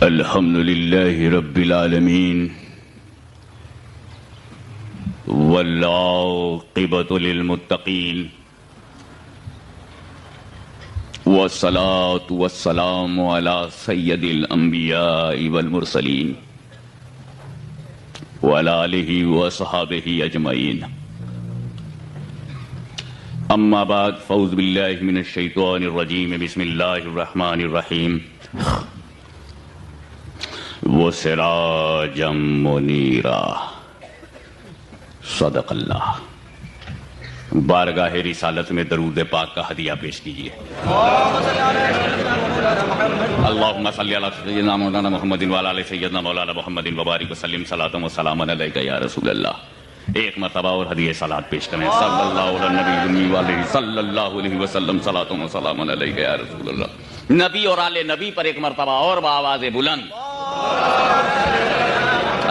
الحمد لله رب العالمين والعاقبة للمتقين والصلاة والسلام على سيد الأنبياء والمرسلين وعلى آله وصحابه أجمعين. أما بعد فأعوذ بالله من الشيطان الرجيم. بسم الله الرحمن الرحيم. وسراجا منیرا. صدق اللہ. بارگاہ رسالت میں درود پاک کا ہدیہ پیش کیجیے. اللہم صلی علی سیدنا مولانا محمد وعلی آل سیدنا مولانا محمد وبارک وسلم صلاۃ و سلام علیک یا رسول اللہ. ایک مرتبہ اور ہدیہ صلاۃ پیش کریں. صلی اللہ علی النبی الأمی وعلیہ صلی اللہ علیہ وسلم صلاۃ و سلام علیک یا رسول اللہ. نبی اور آل نبی پر ایک مرتبہ اور بآواز بلند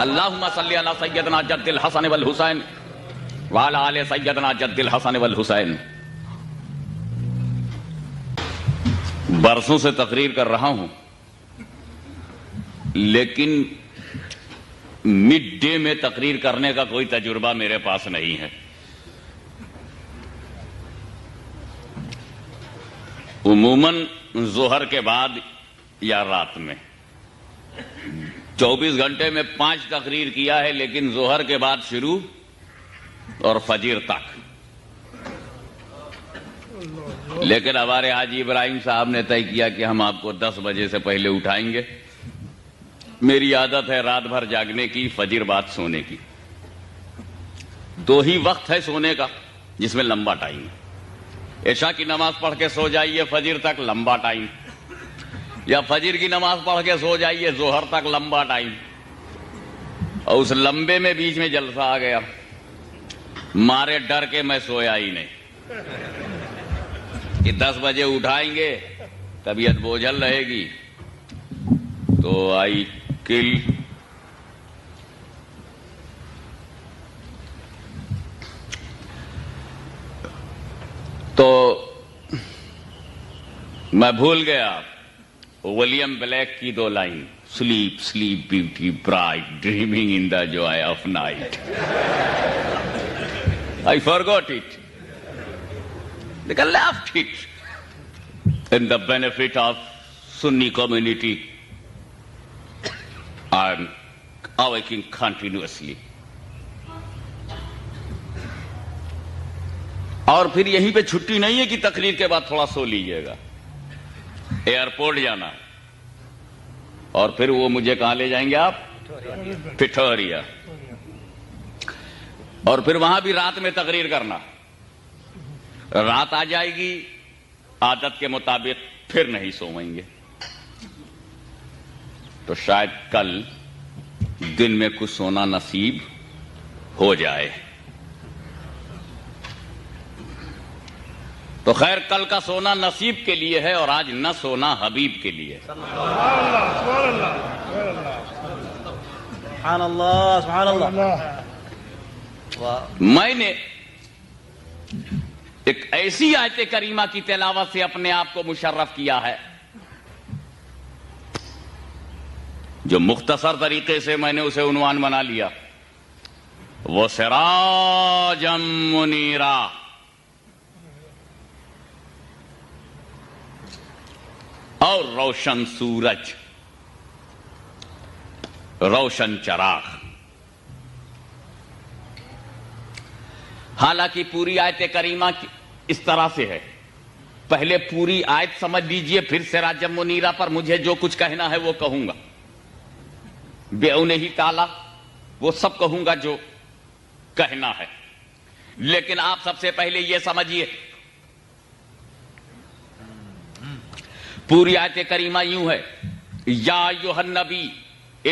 اللہم صلی علی سیدنا جد الحسن والحسین وعلی آل سیدنا جد الحسن والحسین. برسوں سے تقریر کر رہا ہوں لیکن مڈ ڈے میں تقریر کرنے کا کوئی تجربہ میرے پاس نہیں ہے. عموماً ظہر کے بعد یا رات میں 24 گھنٹے میں 5 تقریر کیا ہے لیکن ظہر کے بعد شروع اور فجر تک. لیکن ہمارے حاجی ابراہیم صاحب نے طے کیا کہ ہم آپ کو 10 بجے سے پہلے اٹھائیں گے. میری عادت ہے رات بھر جاگنے کی، فجر بعد سونے کی. 2 ہی وقت ہے سونے کا جس میں لمبا ٹائم ہے. عشاء کی نماز پڑھ کے سو جائیے فجر تک لمبا ٹائم، یا فجر کی نماز پڑھ کے سو جائیے ظہر تک لمبا ٹائم. اور اس لمبے میں بیچ میں جلسہ آ گیا، مارے ڈر کے میں سویا ہی نہیں کہ 10 بجے اٹھائیں گے، طبیعت بوجھل رہے گی. تو آئی کل تو میں بھول گیا ولیم بلیک کی 2 line, sleep sleep beauty bright dreaming in the joy of night. I forgot it. I left it. In the benefit of Sunni community, I am awaking continuously. اور پھر یہیں پہ چھٹی نہیں ہے کہ تقریر کے بعد تھوڑا سو لیجئے گا. ایئرپورٹ جانا اور پھر وہ مجھے کہاں لے جائیں گے آپ؟ پٹھوریا. اور پھر وہاں بھی رات میں تقریر کرنا. رات آ جائے گی عادت کے مطابق پھر نہیں سوئیں گے. تو شاید کل دن میں کچھ سونا نصیب ہو جائے. تو خیر کل کا سونا نصیب کے لیے ہے اور آج نہ سونا حبیب کے لیے. سبحان اللہ سبحان اللہ. میں نے ایک ایسی آیت کریمہ کی تلاوت سے اپنے آپ کو مشرف کیا ہے جو مختصر طریقے سے میں نے اسے عنوان بنا لیا، وہ سراجا منیرا. اور روشن سورج، روشن چراغ. حالانکہ پوری آیت کریمہ اس طرح سے ہے، پہلے پوری آیت سمجھ لیجئے پھر سراج منیرہ پر مجھے جو کچھ کہنا ہے وہ کہوں گا. بِعَوْنِهِ تعالی وہ سب کہوں گا جو کہنا ہے. لیکن آپ سب سے پہلے یہ سمجھیے پوری آیت کریمہ یوں ہے، یا ایھا النبی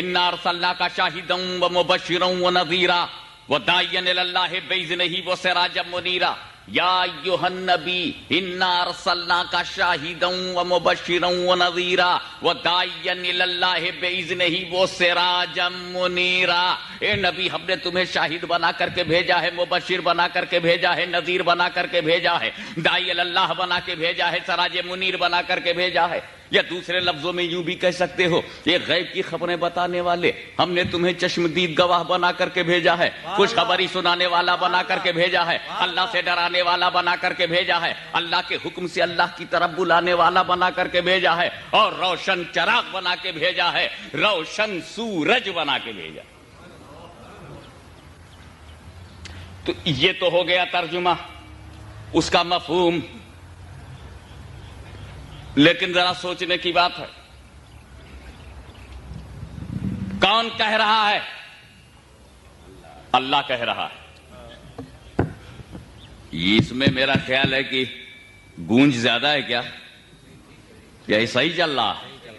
انا ارسلناک شاہدا ومبشرا ونذیرا وداعیا الی اللہ باذنہ وسراجا منیرا. یا ایھا النبی انا ارسلناک شاہدا ومبشرا ونذیرا وداعیا الی اللہ باذنہ وسراجا منیرا. اے نبی ہم نے تمہیں شاہد بنا کر کے بھیجا ہے، مبشر بنا کر کے بھیجا ہے، نذیر بنا کر کے بھیجا ہے، داعی الی اللہ بنا کے بھیجا ہے، سراج منیر بنا کر کے بھیجا ہے. یا دوسرے لفظوں میں یوں بھی کہہ سکتے ہو یہ غیب کی خبریں بتانے والے، ہم نے تمہیں چشمدید گواہ بنا کر کے بھیجا ہے، خوشخبری سنانے والا بنا کر کے بھیجا ہے، اللہ سے ڈرانے والا بنا کر کے بھیجا ہے، اللہ کے حکم سے اللہ کی طرف بلانے والا بنا کر کے بھیجا ہے، اور روشن چراغ بنا کے بھیجا ہے، روشن سورج بنا کے بھیجا۔ تو یہ تو ہو گیا ترجمہ، اس کا مفہوم۔ لیکن ذرا سوچنے کی بات ہے، کون کہہ رہا ہے؟ اللہ کہہ رہا ہے۔ اس میں میرا خیال ہے کہ گونج زیادہ ہے کیا؟ یہ صحیح چل رہا ہے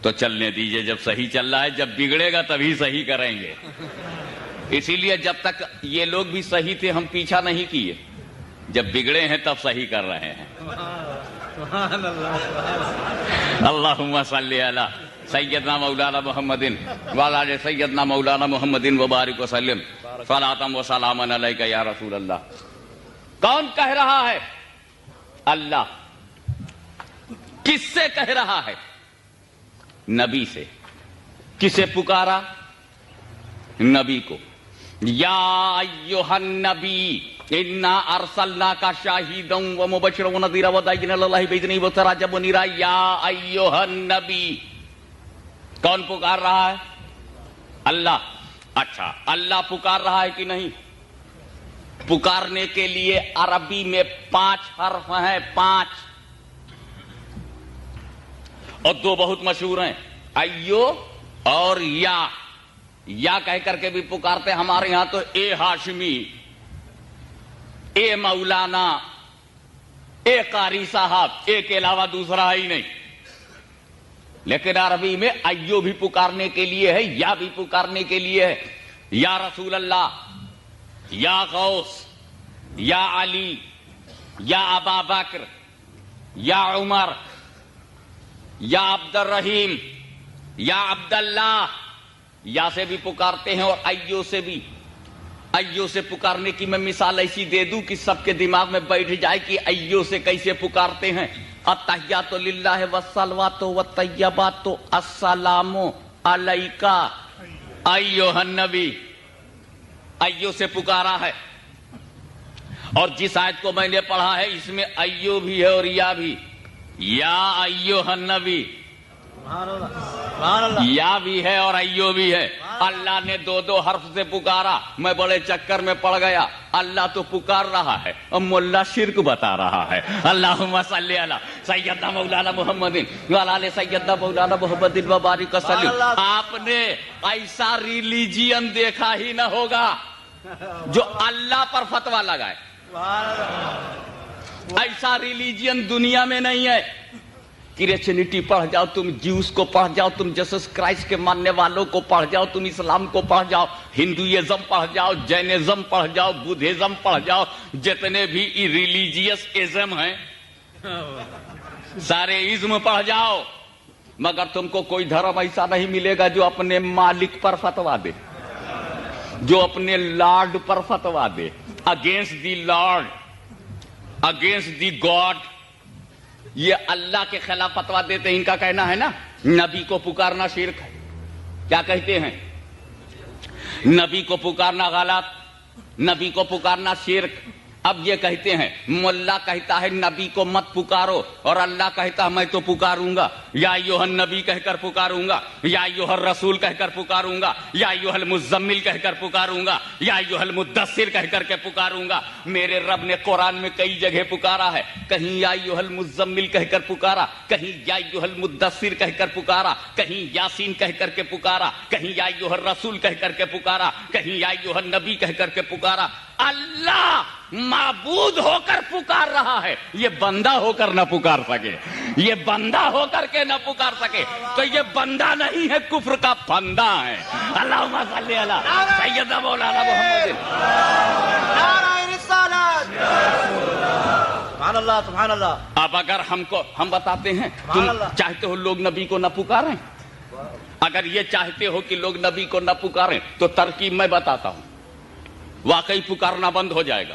تو چلنے دیجئے، جب صحیح چل رہا ہے، جب بگڑے گا تبھی صحیح کریں گے۔ اسی لیے جب تک یہ لوگ بھی صحیح تھے ہم پیچھا نہیں کیے، جب بگڑے ہیں تب صحیح کر رہے ہیں۔ اللہم صلی علی سیدنا مولانا محمد وعلی آل سیدنا مولانا محمد وبارک وسلم صلاۃ و سلام علیک یا رسول اللہ۔ کون کہہ رہا ہے؟ اللہ۔ کس سے کہہ رہا ہے؟ نبی سے۔ کسے پکارا؟ نبی کو۔ یا ایھا النبی انا ارسلناک شاہدا ومبشرا ونذیرا وداعیا الی اللہ باذنہ وسراجا منیرا۔ یا ایھا النبی، کون پکار رہا ہے؟ اللہ۔ اچھا، اللہ پکار رہا ہے کہ نہیں؟ پکارنے کے لیے عربی میں 5 حرف ہیں، 5، اور 2 بہت مشہور ہیں، ایو اور یا۔ یا کہہ کر کے بھی پکارتے، ہمارے ہاں تو اے ہاشمی، اے مولانا، اے قاری صاحب، اے کے علاوہ دوسرا ہی نہیں۔ لیکن عربی میں ایو بھی پکارنے کے لیے ہے، یا بھی پکارنے کے لیے ہے۔ یا رسول اللہ، یا غوث، یا علی، یا ابا بکر، یا عمر، یا عبد الرحیم، یا عبداللہ۔ یا سے بھی پکارتے ہیں اور ایو سے بھی۔ ایو سے پکارنے کی میں مثال ایسی دے دوں کہ سب کے دماغ میں بیٹھ جائے کہ ایو سے کیسے پکارتے ہیں۔ التحیات للہ والصلوات والطیبات السلام علیک ایھا النبی۔ ایو سے پکارا ہے، اور جس آیت کو میں نے پڑھا ہے اس میں ایو بھی ہے اور یا بھی۔ یا ایھا النبی، یا بھی ہے اور ایو بھی ہے۔ اللہ نے 2 حرف سے پکارا، میں بڑے چکر میں پڑ گیا۔ اللہ تو پکار رہا ہے اور ملا شرک بتا رہا ہے۔ اللہم صلی علی سیدنا مولانا محمد وعلی آل سیدنا مولانا محمد وبارک وسلم۔ آپ نے ایسا ریلیجین دیکھا ہی نہ ہوگا جو اللہ پر فتویٰ لگائے۔ ایسا ریلیجین دنیا میں نہیں ہے۔ کرسچینٹی پڑھ جاؤ، تم جیوس کو پڑھ جاؤ، تم جسس کرائسٹ کے ماننے والوں کو پڑھ جاؤ، تم اسلام کو پڑھ جاؤ، ہندوازم پڑھ جاؤ، جینزم پڑھ جاؤ، بدھزم پڑھ جاؤ، جتنے بھی ریلیجیس ازم ہیں سارے ازم پڑھ جاؤ، مگر تم کو کوئی دھرم ایسا نہیں ملے گا جو اپنے مالک پر فتویٰ دے، جو اپنے لارڈ پر فتویٰ دے۔ Against the Lord, against the God, یہ اللہ کے خلاف فتویٰ دیتے ہیں۔ ان کا کہنا ہے نا نبی کو پکارنا شرک ہے۔ کیا کہتے ہیں؟ نبی کو پکارنا غلط، نبی کو پکارنا شرک۔ اب یہ کہتے ہیں، ملا کہتا ہے نبی کو مت پکارو، اور اللہ کہتا ہے میں تو پکاروں گا، یا ایھا النبی کہہ کر پکاروں گا، یا ایھا الرسول کہہ کر پکاروں گا، یا ایھا المزمل کہہ کر پکاروں گا، یا ایھا المدثر کہہ کر کے پکاروں گا۔ میرے رب نے قرآن میں کئی جگہ پکارا ہے، کہیں یا ایھا المزمل کہہ کر پکارا، کہیں یا ایھا المدثر کہہ کر پکارا، کہیں یاسین کہہ کر کے پکارا، کہیں یا ایھا الرسول کہہ کر کے پکارا، کہیں یا ایھا النبی کہہ کر کے پکارا۔ اللہ معبود ہو کر پکار رہا ہے، یہ بندہ ہو کر نہ پکار سکے، یہ بندہ ہو کر کے نہ پکار سکے تو یہ بندہ نہیں ہے، کفر کا بندہ ہے۔ اللہم صلی علی سیدنا مولانا محمد۔ سبحان اللہ، سبحان اللہ۔ اب اگر ہم بتاتے ہیں تم چاہتے ہو لوگ نبی کو نہ پکاریں، اگر یہ چاہتے ہو کہ لوگ نبی کو نہ پکاریں تو ترکیب میں بتاتا ہوں، واقعی پکارنا بند ہو جائے گا۔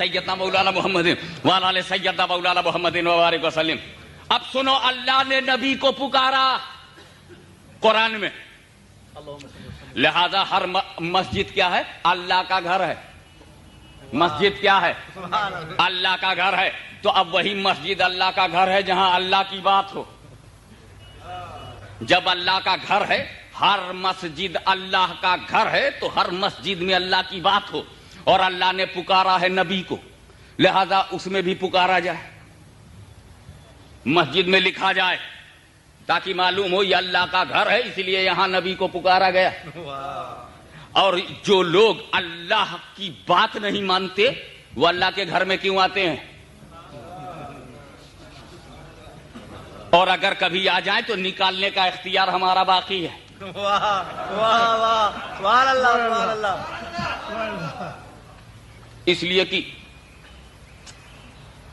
سیدنا مولانا محمد وعلی آل سیدنا مولانا محمد وبارک وسلم. اب سنو, اللہ نے نبی کو پکارا قرآن میں, لہذا ہر مسجد کیا ہے؟ اللہ کا گھر ہے. مسجد کیا ہے؟ اللہ کا گھر ہے. تو اب وہی مسجد اللہ کا گھر ہے جہاں اللہ کی بات ہو. جب اللہ کا گھر ہے, ہر مسجد اللہ کا گھر ہے, تو ہر مسجد میں اللہ کی بات ہو. اور اللہ نے پکارا ہے نبی کو, لہذا اس میں بھی پکارا جائے, مسجد میں لکھا جائے, تاکہ معلوم ہو یہ اللہ کا گھر ہے, اس لیے یہاں نبی کو پکارا گیا. اور جو لوگ اللہ کی بات نہیں مانتے وہ اللہ کے گھر میں کیوں آتے ہیں؟ اور اگر کبھی آ جائیں تو نکالنے کا اختیار ہمارا باقی ہے. واہ واہ واہ, سبحان اللہ سبحان اللہ. اس لیے کہ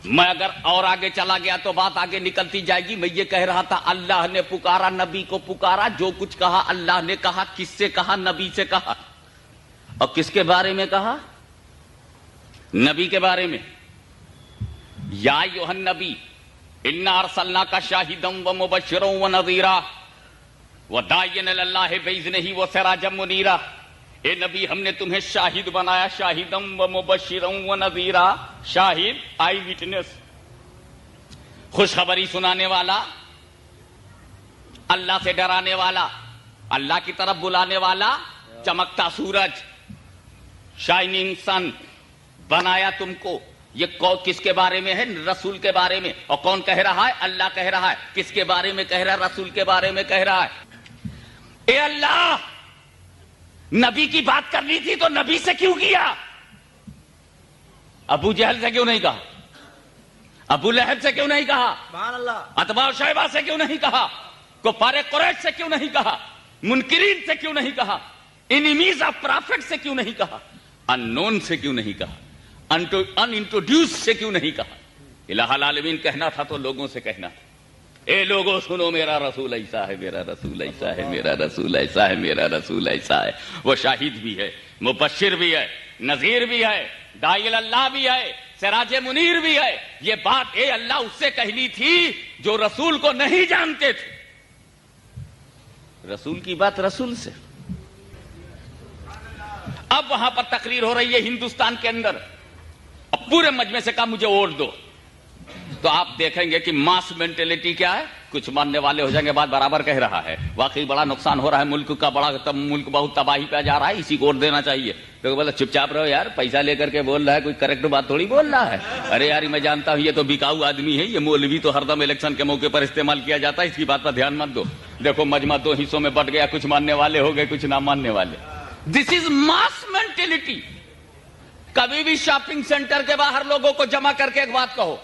میں اگر اور آگے چلا گیا تو بات آگے نکلتی جائے گی. میں یہ کہہ رہا تھا اللہ نے پکارا, نبی کو پکارا, جو کچھ کہا اللہ نے کہا. کس سے کہا؟ نبی سے کہا. اور کس کے بارے میں کہا؟ نبی کے بارے میں. یا ایھا النبی انا ارسلناک شاہدا ومبشرا ونذیرا وداعیا الی اللہ باذنہ وسراجا منیرا. اے نبی, ہم نے تمہیں شاہد بنایا, شاہدا ومبشرا ونذیرا. شاہد, آئی وٹنس, خوشخبری سنانے والا, اللہ سے ڈرانے والا, اللہ کی طرف بلانے والا, چمکتا سورج, شائننگ سن بنایا تم کو. یہ کس کے بارے میں ہے؟ رسول کے بارے میں. اور کون کہہ رہا ہے؟ اللہ کہہ رہا ہے. کس کے بارے میں کہہ رہا ہے؟ رسول کے بارے میں کہہ رہا ہے. اے اللہ, نبی کی بات کرنی تھی تو نبی سے کیوں کیا؟ ابو جہل سے کیوں نہیں کہا؟ ابو لہب سے کیوں نہیں کہا؟ سبحان اللہ. اتباع شیبہ سے کیوں نہیں کہا؟ کفار قریش سے کیوں نہیں کہا؟ منکرین سے کیوں نہیں کہا؟ انیمیز آف پرافٹ سے کیوں نہیں کہا؟ ان نون سے کیوں نہیں کہا؟ ان انٹروڈیوس سے کیوں نہیں کہا؟ الہ العالمین کہنا تھا تو لوگوں سے کہنا تھا. اے لوگوں سنو, میرا رسول ایسا ہے, میرا رسول ایسا ہے, میرا رسول ایسا ہے, میرا رسول ایسا ہے. وہ شاہد بھی ہے, مبشر بھی ہے, نذیر بھی ہے, داعی اللہ بھی ہے, سراج منیر بھی ہے. یہ بات اے اللہ اس سے کہنی تھی جو رسول کو نہیں جانتے تھے. رسول کی بات رسول سے. اب وہاں پر تقریر ہو رہی ہے ہندوستان کے اندر, اب پورے مجمع سے کہا مجھے ووٹ دو, تو آپ دیکھیں گے کہ ماس مینٹلٹی کیا ہے. کچھ ماننے والے ہو جائیں گے, بات برابر کہہ رہا ہے, واقعی بڑا نقصان ہو رہا ہے ملک کا, ملک بہت تباہی پہ جا رہا ہے, اسی کو ووٹ دینا چاہیے. تو بولا چپ چاپ رہو یار, پیسہ لے کر کے بول رہا ہے, کوئی کریکٹ بات تھوڑی بول رہا ہے. ارے یار میں جانتا ہوں یہ تو بکاؤ آدمی ہے, یہ مولوی تو ہر دم الیکشن کے موقع پر استعمال کیا جاتا ہے, اس کی بات پر دھیان مت دو. دیکھو مجمع دو حصوں میں بٹ گیا, کچھ ماننے والے ہو گئے, کچھ نہ ماننے والے. دس از ماس مینٹلٹی. کبھی بھی شاپنگ سینٹر کے باہر لوگوں کو جمع کر کے ایک بات کہو,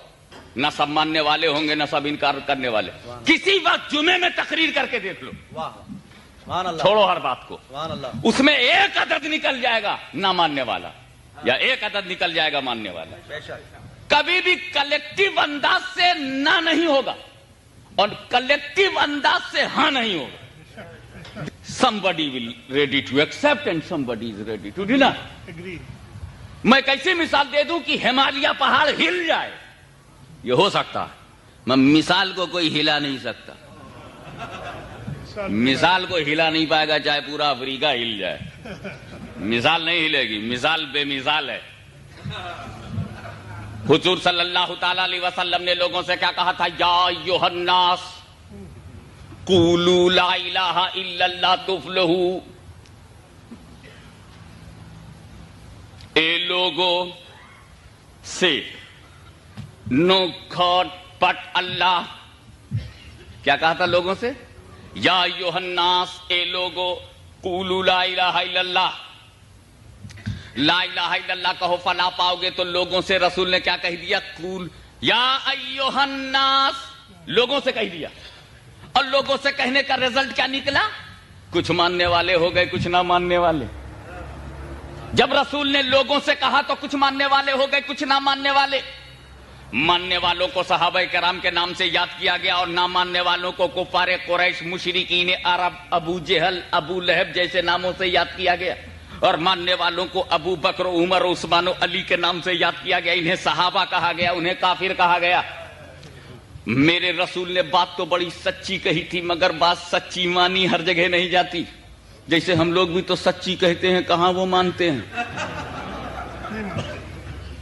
نہ سب ماننے والے ہوں گے نہ سب انکار کرنے والے. کسی وقت جمعے میں تقریر کر کے دیکھ لو, چھوڑو ہر بات کو, اس میں ایک عدد نکل جائے گا نہ ماننے والا, یا ایک عدد نکل جائے گا ماننے والا. کبھی بھی کلیکٹیو انداز سے نہ نہیں ہوگا اور کلیکٹیو انداز سے ہاں نہیں ہوگا. somebody will ready to accept and somebody is ready to deny. میں کیسی مثال دے دوں کہ ہمالیہ پہاڑ ہل جائے, یہ ہو سکتا ہے, میں مثال کو کوئی ہلا نہیں سکتا. مثال کو ہلا نہیں پائے گا چاہے پورا افریقہ ہل جائے, مثال نہیں ہلے گی, مثال بے مثال ہے. حضور صلی اللہ تعالی علیہ وسلم نے لوگوں سے کیا کہا تھا؟ یا ایھا الناس قولوا لا الہ الا اللہ تفلحوا. اے لوگوں سے, نو گاڈ بٹ اللہ. کیا کہا تھا لوگوں سے؟ یا ایھا الناس, اے لوگوں, قولوا لا الہ الا اللہ, لا الہ الا اللہ کہو فلاح پاؤ گے. تو لوگوں سے رسول نے کیا کہہ دیا؟ قول یا ایھا الناس, لوگوں سے کہہ دیا. اور لوگوں سے کہنے کا رزلٹ کیا نکلا؟ کچھ ماننے والے ہو گئے, کچھ نہ ماننے والے. جب رسول نے لوگوں سے کہا تو کچھ ماننے والے ہو گئے, کچھ نہ ماننے والے. ماننے والوں کو صحابہ کرام کے نام سے یاد کیا گیا اور نہ ماننے والوں کو کفار قریش, مشرکین عرب, ابو جہل, ابو لہب جیسے ناموں سے یاد کیا گیا. اور ماننے والوں کو ابو بکر عمر عثمان و علی کے نام سے یاد کیا گیا، انہیں صحابہ کہا گیا، انہیں کافر کہا گیا۔ میرے رسول نے بات تو بڑی سچی کہی تھی، مگر بات سچی مانی ہر جگہ نہیں جاتی۔ جیسے ہم لوگ بھی تو سچی کہتے ہیں، کہاں وہ مانتے ہیں۔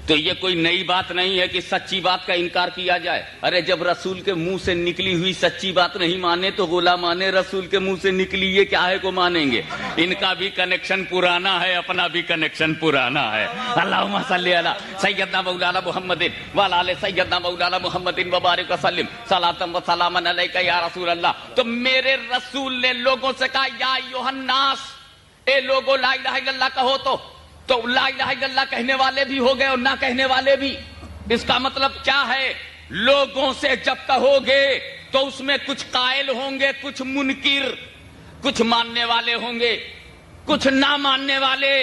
تو یہ کوئی نئی بات نہیں ہے کہ سچی بات کا انکار کیا جائے۔ ارے جب رسول کے منہ سے نکلی ہوئی سچی بات نہیں مانے تو غلامان رسول کے منہ سے نکلی یہ کیا ہے کو مانیں گے؟ ان کا بھی کنیکشن پرانا ہے، اپنا بھی کنیکشن پرانا ہے۔ اللہم صلی علی سیدنا مولانا محمد وعلی آل سیدنا مولانا محمد وبارک وسلم صلاۃ و سلاما علیک یا رسول اللہ۔ تو میرے رسول نے لوگوں سے کہا یا ایھا الناس، اے لوگوں لا الہ الا اللہ کہو۔ تو لا الہ الا اللہ کہنے والے بھی ہو گئے اور نہ کہنے والے بھی۔ اس کا مطلب کیا ہے؟ لوگوں سے جب کہو گے تو اس میں کچھ قائل ہوں گے، کچھ منکر، کچھ ماننے والے ہوں گے، کچھ نہ ماننے والے۔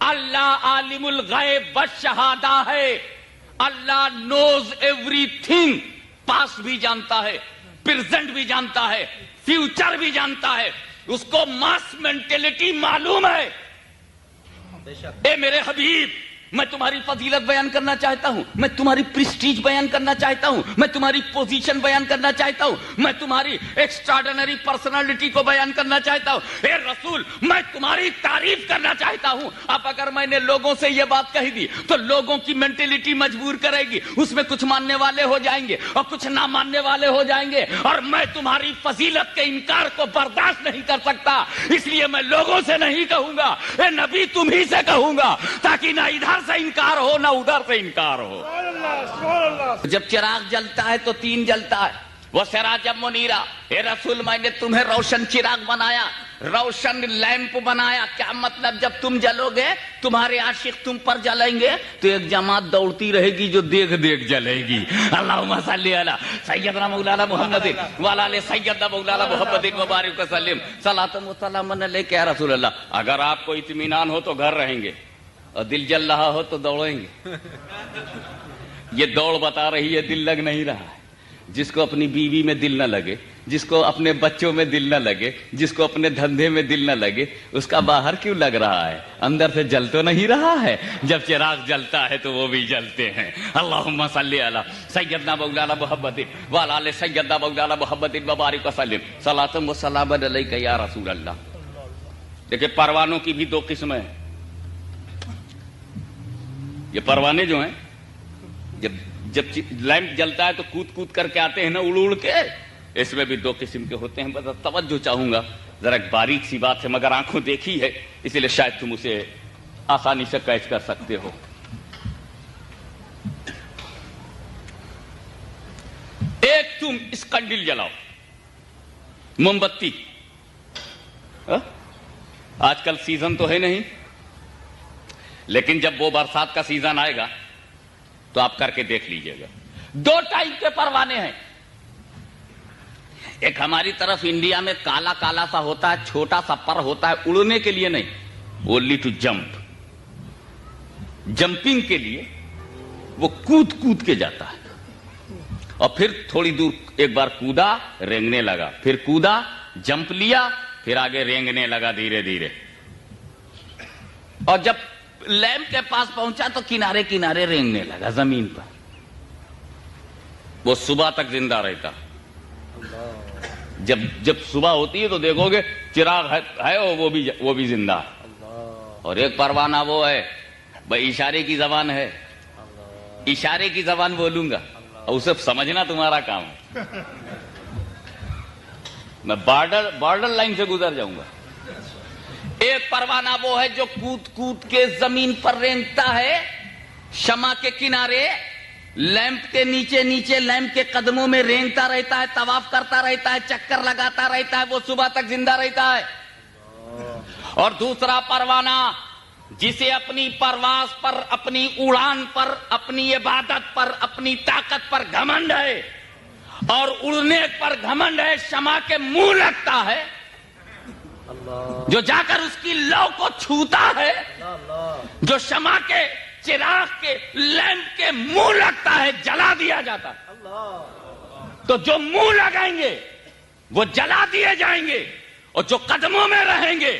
اللہ عالم الغیب والشہادہ ہے، اللہ نوز ایوری تھنگ، پاس بھی جانتا ہے، پریزنٹ بھی جانتا ہے، فیوچر بھی جانتا ہے، اس کو ماس مینٹلٹی معلوم ہے۔ اے میرے حبیب، میں تمہاری فضیلت بیان کرنا چاہتا ہوں، میں تمہاری پریسٹیج بیان کرنا چاہتا ہوں، میں تمہاری پوزیشن بیان کرنا چاہتا ہوں، میں تمہاری ایکسٹراڈنری پرسنالٹی کو بیان کرنا چاہتا ہوں۔ اے رسول، میں تمہاری تعریف کرنا چاہتا ہوں۔ اب اگر میں نے لوگوں سے یہ بات کہی دی تو لوگوں کی مینٹلٹی مجبور کرے گی، اس میں کچھ ماننے والے ہو جائیں گے اور کچھ نہ ماننے والے ہو جائیں گے، اور میں تمہاری فضیلت کے انکار کو برداشت نہیں کر سکتا۔ اس لیے میں لوگوں سے نہیں کہوں گا، اے نبی تم ہی سے کہوں گا، تاکہ نہ ادھر سے انکار ہو نہ ادھر سے انکار ہو۔ جب چراغ جلتا ہے تو تین جلتا ہے، وہ سراج منیرہ۔ اے رسول، میں نے تمہیں روشن چراغ بنایا، روشن لیمپ بنایا۔ کیا مطلب؟ جب تم جلو گے، تمہارے عاشق تم پر جلیں گے تو ایک جماعت دوڑتی رہے گی جو دیکھ دیکھ جلے گی۔ اللہم صلی علی سیدنا مولانا محمد وعلی آل سیدنا مولانا محمد وبارک وسلم صلاۃ و سلاما علیک یا رسول اللہ۔ اگر آپ کو اطمینان ہو تو گھر رہیں گے، اور دل جل رہا ہو تو دوڑیں گے۔ یہ دوڑ بتا رہی ہے دل لگ نہیں رہا ہے۔ جس کو اپنی بیوی میں دل نہ لگے، جس کو اپنے بچوں میں دل نہ لگے، جس کو اپنے دھندے میں دل نہ لگے، اس کا باہر کیوں لگ رہا ہے؟ اندر سے جل تو نہیں رہا ہے؟ جب چراغ جلتا ہے تو وہ بھی جلتے ہیں۔ اللہم صلی علی سیدنا مولانا محمد وعلی آل سیدنا مولانا محمد وبارک وسلم صلاۃ و سلاما علیک یا رسول اللہ۔ دیکھیں، پروانوں کی بھی دو قسمیں ہیں۔ یہ پروانے جو ہیں، جب لیمپ جلتا ہے تو کود کود کر کے آتے ہیں نا، اڑ اڑ کے۔ اس میں بھی دو قسم کے ہوتے ہیں۔ بس توجہ چاہوں گا، ذرا ایک باریک سی بات ہے، مگر آنکھوں دیکھی ہے، اسی لیے شاید تم اسے آسانی سے کیچ کر سکتے ہو۔ ایک تم اس کنڈل جلاؤ، موم بتی۔ آج کل سیزن تو ہے نہیں، لیکن جب وہ برسات کا سیزن آئے گا تو آپ کر کے دیکھ لیجئے گا۔ دو ٹائپ کے پروانے ہیں۔ ایک ہماری طرف انڈیا میں کالا کالا سا ہوتا ہے، چھوٹا سا پر ہوتا ہے، اڑنے کے لیے نہیں، اونلی ٹو جمپ، جمپنگ کے لیے وہ کود کود کے جاتا ہے، اور پھر تھوڑی دور ایک بار کودا، رینگنے لگا، پھر کودا، جمپ لیا، پھر آگے رینگنے لگا دھیرے دھیرے، اور جب لیمپ کے پاس پہنچا تو کنارے کنارے رینگنے لگا زمین پر۔ وہ صبح تک زندہ رہتا۔ جب صبح ہوتی ہے تو دیکھو گے چراغ ہے اور وہ بھی زندہ ہے۔ اور ایک پروانہ وہ ہے بھائی، اشارے کی زبان ہے، اشارے کی زبان بولوں گا اور اسے سمجھنا تمہارا کام ہے۔ میں بارڈر لائن سے گزر جاؤں گا۔ ایک پروانہ وہ ہے جو کود کود کے زمین پر رینگتا ہے، شمع کے کنارے، لیمپ کے نیچے نیچے لیمپ کے قدموں میں رینگتا رہتا ہے، طواف کرتا رہتا ہے، چکر لگاتا رہتا ہے، وہ صبح تک زندہ رہتا ہے۔ اور دوسرا پروانہ جسے اپنی پرواز پر، اپنی اڑان پر، اپنی عبادت پر، اپنی طاقت پر گھمنڈ ہے اور اڑنے پر گھمنڈ ہے، شمع کے منہ لگتا ہے، جو جا کر اس کی لو کو چھوتا ہے، جو شمع کے چراغ کے لیمپ کے منہ لگتا ہے، جلا دیا جاتا ہے۔ تو جو منہ لگائیں گے وہ جلا دیے جائیں گے، اور جو قدموں میں رہیں گے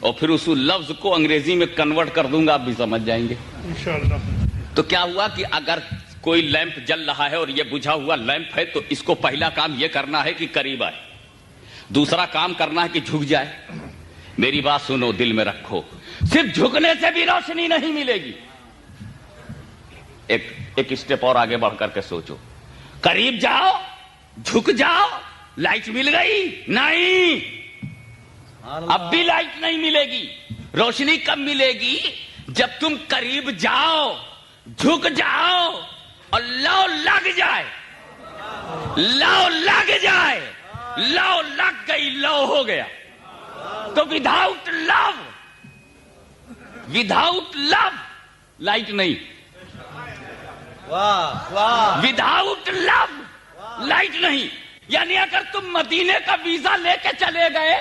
اور پھر اس لفظ کو انگریزی میں کنورٹ کر دوں گا, آپ بھی سمجھ جائیں گے. انشاءاللہ. تو کیا ہوا کہ اگر کوئی لیمپ جل رہا ہے اور یہ بجھا ہوا لیمپ ہے تو اس کو پہلا کام یہ کرنا ہے کہ قریب آئے, دوسرا کام کرنا ہے کہ جھک جائے. میری بات سنو, دل میں رکھو, صرف جھکنے سے بھی روشنی نہیں ملے گی. ایک اسٹیپ اور آگے بڑھ کر کے سوچو, قریب جاؤ, جھک جاؤ, لائٹ مل گئی نہیں, اب بھی لائٹ نہیں ملے گی. روشنی کب ملے گی؟ جب تم قریب جاؤ, جھک جاؤ اور لو لگ جائے. لو لگ جائے, لو لگ گئی, لو ہو گیا. تو وداؤٹ لو لائٹ نہیں. واہ واہ. وداؤٹ لو لائٹ نہیں. یعنی اگر تم مدینے کا ویزا لے کے چلے گئے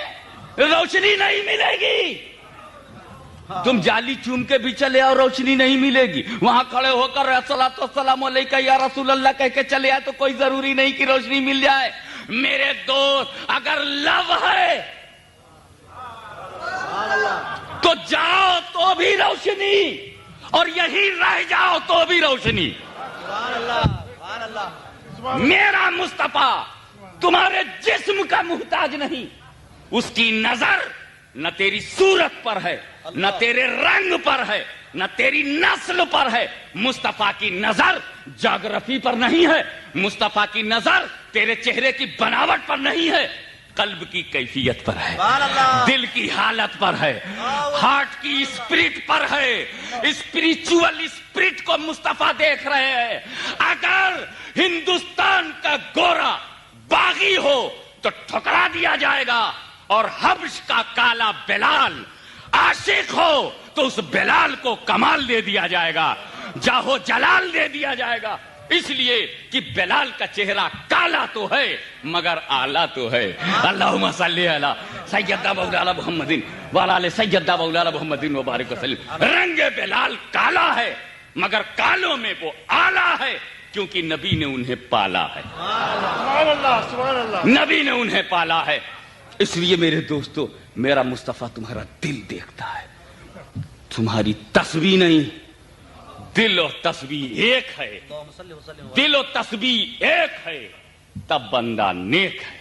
روشنی نہیں ملے گی. تم جالی چوم کے بھی چلے اور روشنی نہیں ملے گی. وہاں کھڑے ہو کر الصلاۃ والسلام علیکہ یا رسول اللہ کہہ کے چلے آئے تو کوئی ضروری نہیں کہ روشنی مل جائے. میرے دوست, اگر لو ہے تو جاؤ تو بھی روشنی, اور یہی رہ جاؤ تو بھی روشنی. سبحان اللہ, سبحان اللہ. میرا مصطفیٰ تمہارے جسم کا محتاج نہیں. اس کی نظر نہ تیری صورت پر ہے, نہ تیرے رنگ پر ہے, نہ تیری نسل پر ہے. مصطفیٰ کی نظر جغرافی پر نہیں ہے. مصطفیٰ کی نظر تیرے چہرے کی بناوٹ پر نہیں ہے, قلب کی کیفیت پر ہے, دل کی حالت پر ہے, ہارٹ کی اسپرٹ پر ہے. اسپریچول اسپرٹ کو مصطفیٰ دیکھ رہے ہیں. اگر ہندوستان کا گورا باغی ہو تو ٹھکرا دیا جائے گا, اور حبش کا کالا بلال عاشق ہو تو اس بلال کو کمال دے دیا جائے گا, جاہو جلال دے دیا جائے گا. اس لیے کہ بلال کا چہرہ کالا تو ہے مگر اعلیٰ تو ہے. اللہم صلی علی سیدنا مولانا محمد وعلی آل سیدنا مولانا محمد وبارک وسلم. رنگ بلال کالا ہے مگر کالوں میں وہ اعلیٰ ہے, کیونکہ نبی نے انہیں پالا ہے. سبحان اللہ, سبحان اللہ. نبی نے انہیں پالا ہے. اس لیے میرے دوستو, میرا مصطفیٰ تمہارا دل دیکھتا ہے, تمہاری تسبیح نہیں. دل اور تسبیح ایک ہے, دل و تسبیح ایک ہے, تب بندہ نیک ہے.